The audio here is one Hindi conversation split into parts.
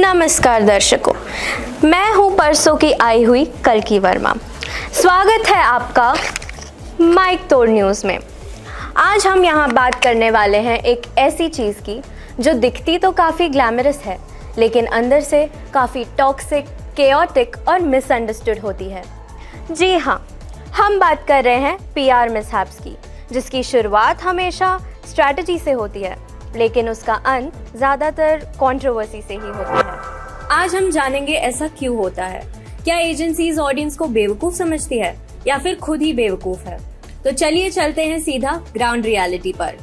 नमस्कार दर्शकों, मैं हूं परसों की आई हुई कल्की वर्मा। स्वागत है आपका माइक तोड़ न्यूज़ में। आज हम यहां बात करने वाले हैं एक ऐसी चीज़ की जो दिखती तो काफ़ी ग्लैमरस है, लेकिन अंदर से काफ़ी टॉक्सिक, केओटिक और मिसअंडरस्टूड होती है। जी हाँ, हम बात कर रहे हैं पीआर मिसहैप्स की, जिसकी शुरुआत हमेशा स्ट्रैटेजी से होती है, लेकिन उसका अंत ज़्यादातर कंट्रोवर्सी से ही होता है। आज हम जानेंगे ऐसा क्यों होता है। क्या एजेंसीज ऑडियंस को बेवकूफ़ समझती है या फिर खुद ही बेवकूफ़ है? तो चलिए चलते हैं सीधा ग्राउंड रियलिटी पर।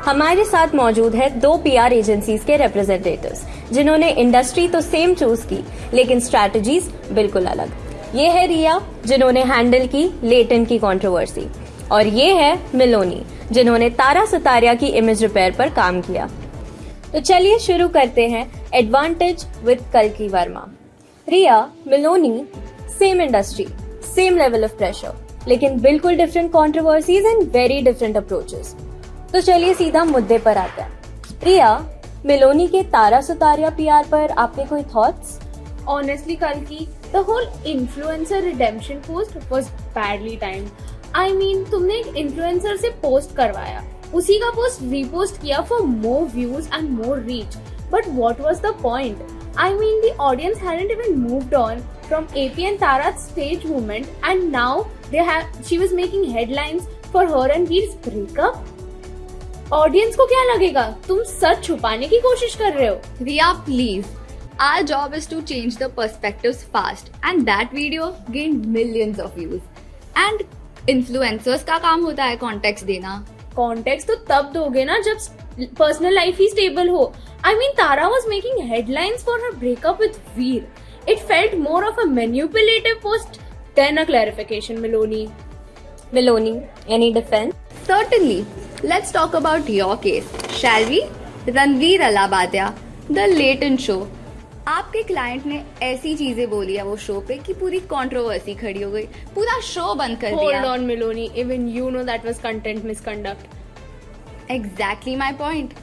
हमारे साथ मौजूद है दो पीआर एजेंसीज के रिप्रेजेंटेटिव्स, जिन्होंने इंडस्ट्री तो सेम चूज की, लेकिन स्ट्रैटेजीज बिल्कुल अलग। ये है रिया, जिन्होंने हैंडल की लेटन की कंट्रोवर्सी, और ये है मिलोनी, जिन्होंने तारा सुतारिया की इमेज रिपेयर पर काम किया। तो चलिए शुरू करते हैं एडवांटेज विद कल्की Verma. Riya, Miloni, same industry, same level of pressure, लेकिन बिल्कुल different controversies and very different approaches. तो चलिए सीधा मुद्दे पर आते हैं। रिया, मिलोनी के तारा सुतारिया पीआर पर आपके कोई thoughts? Honestly, Kalki, the whole influencer redemption post was badly timed. I mean, तुमने एक इन्फ्लुएंसर से पोस्ट करवाया, उसी का पोस्ट रीपोस्ट किया for more views and more reach. But what was the point? I mean, the audience hadn't even moved on from AP and Tara's stage movement, and now she was making headlines for her and Veer's breakup. Audience को क्या लगेगा? तुम सच छुपाने की कोशिश कर रहे हो। Riya, please. Our job is to change the perspectives fast, and that video gained millions of views. And influencers का काम होता है context देना. कॉन्टेक्स्ट तो तब दोगे ना जब पर्सनल लाइफ ही स्टेबल हो। I mean, Tara was making headlines for her breakup with Veer. It felt more of a manipulative post than a clarification, Miloni, any defense? Certainly. Let's talk about your case. Shall we? Ranveer Alabadia, The Late Show. आपके क्लाइंट ने ऐसी चीजें बोली है वो शो पे कि पूरी कंट्रोवर्सी खड़ी हो गई, पूरा शो बंद कर दिया। Hold on, Miloni. Even you know that was content misconduct. Exactly my point.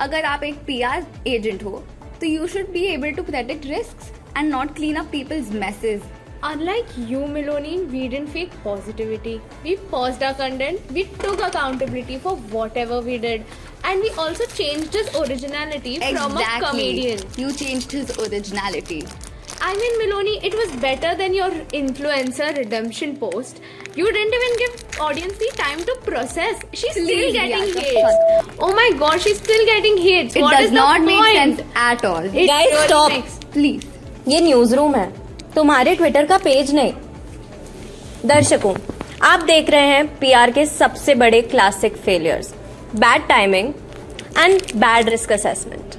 अगर आप एक PR एजेंट हो तो you should be able to predict risks and not clean up people's messes. Unlike you, Miloni, we didn't fake positivity. We paused our content. We took accountability for whatever we did. And we also changed his originality from a comedian. You changed his originality. I mean, Miloni, it was better than your influencer redemption post. You didn't even give audience the time to process. She's still getting hate. Oh my god, she's still getting hate. It does not make sense at all. Guys, stop. Please. ये न्यूज़ रूम है, तुम्हारे ट्विटर का पेज नहीं। दर्शकों, आप देख रहे हैं पीआर के सबसे बड़े classic failures, bad timing and bad risk assessment.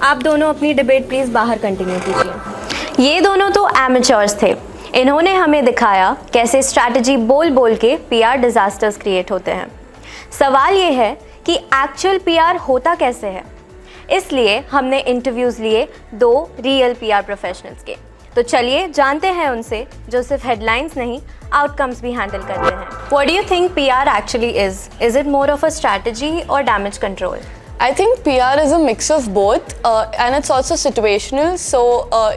आप दोनों अपनी डिबेट प्लीज बाहर कंटिन्यू कीजिए। ये दोनों तो एमेचर्स थे, इन्होंने हमें दिखाया कैसे स्ट्रैटेजी बोल बोल के पीआर डिजास्टर्स क्रिएट होते हैं। सवाल ये है कि एक्चुअल पीआर होता कैसे है, इसलिए हमने इंटरव्यूज लिए दो रियल पीआर प्रोफेशनल्स के। तो चलिए जानते हैं उनसे, जो सिर्फ हेडलाइंस नहीं आउटकम्स भी हैंडल करते हैं। What do you think PR actually is? Is it more of a strategy or damage control? I think PR is a mix of both, and it's also situational. So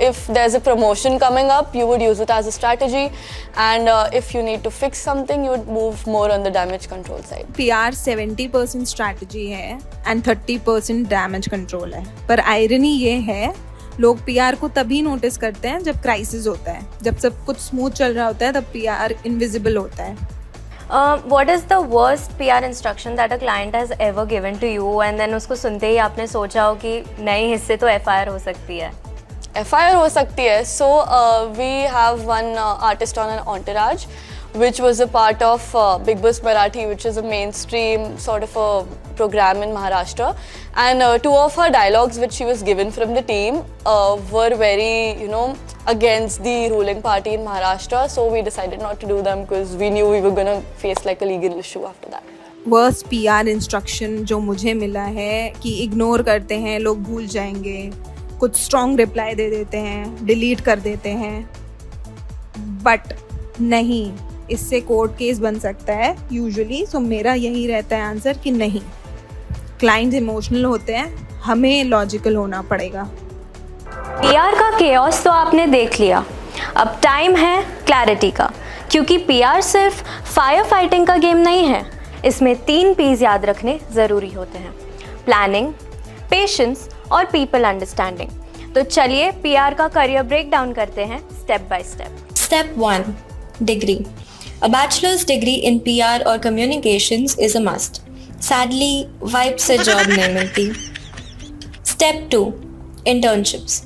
if there's a promotion coming up, you would use it as a strategy, and if you need to fix something, you would move more on the damage control side. PR 70% strategy है and 30% damage control है, पर irony ये है लोग पीआर को तभी नोटिस करते हैं जब क्राइसिस होता है, जब सब कुछ स्मूथ चल रहा होता है तब पीआर इनविजिबल होता है। What is the worst PR instruction that a client has ever given to you and then उसको सुनते ही आपने सोचा हो कि नहीं, इससे तो FIR हो सकती है? FIR हो सकती है. So we have one artist on an entourage, which was a part of Big Boss Marathi, which is a mainstream sort of a program in Maharashtra. And two of her dialogues which she was given from the team were very, against the ruling party in Maharashtra. So we decided not to do them because we knew we were going to face like a legal issue after that. Worst PR instruction जो मुझे मिला है कि इग्नोर करते हैं, लोग भूल जाएंगे, कुछ स्ट्रॉन्ग रिप्लाई दे देते हैं, डिलीट कर देते हैं, बट नहीं, इससे कोर्ट केस बन सकता है यूजुअली। सो मेरा यही रहता है आंसर कि नहीं, क्लाइंट्स इमोशनल होते हैं, हमें लॉजिकल होना पड़ेगा। पीआर का केओस तो आपने देख लिया, अब टाइम है क्लैरिटी का, क्योंकि पीआर सिर्फ फायर फाइटिंग का गेम नहीं है। इसमें 3 P's याद रखने ज़रूरी होते हैं: प्लानिंग, पेशेंस और पीपल अंडरस्टैंडिंग। तो चलिए पीआर का करियर ब्रेक डाउन करते हैं step by step. Step 1, degree. A bachelor's degree in PR or communications is a must. Sadly, vibe से जॉब नहीं मिलती। Step 2, internships.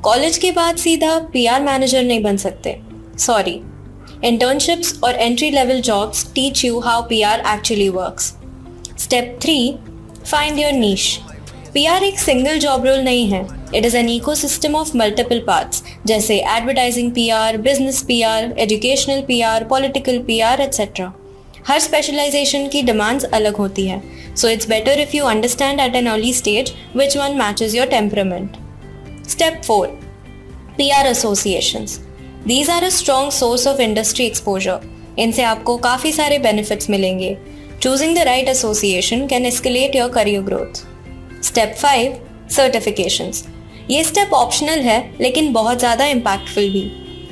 कॉलेज के बाद सीधा PR मैनेजर नहीं बन सकते, sorry. Internships or entry-level jobs teach you how PR actually works. Step 3, find your niche. PR एक single job role नहीं है. It is an ecosystem of multiple parts, जैसे advertising PR, business PR, educational PR, political PR, etc. हर specialization की demands अलग होती है. So it's better if you understand at an early stage which one matches your temperament. Step 4, PR associations. These are a strong source of industry exposure. इनसे आपको काफ़ी सारे benefits मिलेंगे. Choosing the right association can escalate your career growth. Step 5, certifications. ये step optional है, लेकिन बहुत ज़्यादा impactful भी.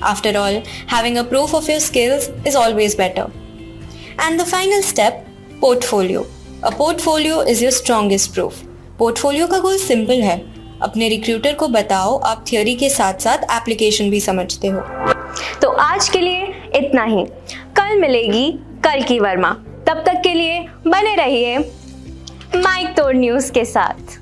After all, having a proof of your skills is always better. And the final step, portfolio. A portfolio is your strongest proof. Portfolio का goal simple है. अपने रिक्रूटर को बताओ आप थियोरी के साथ साथ एप्लीकेशन भी समझते हो। तो आज के लिए इतना ही, कल मिलेगी कल की वर्मा। तब तक के लिए बने रहिए माइक तोड़ न्यूज़ के साथ।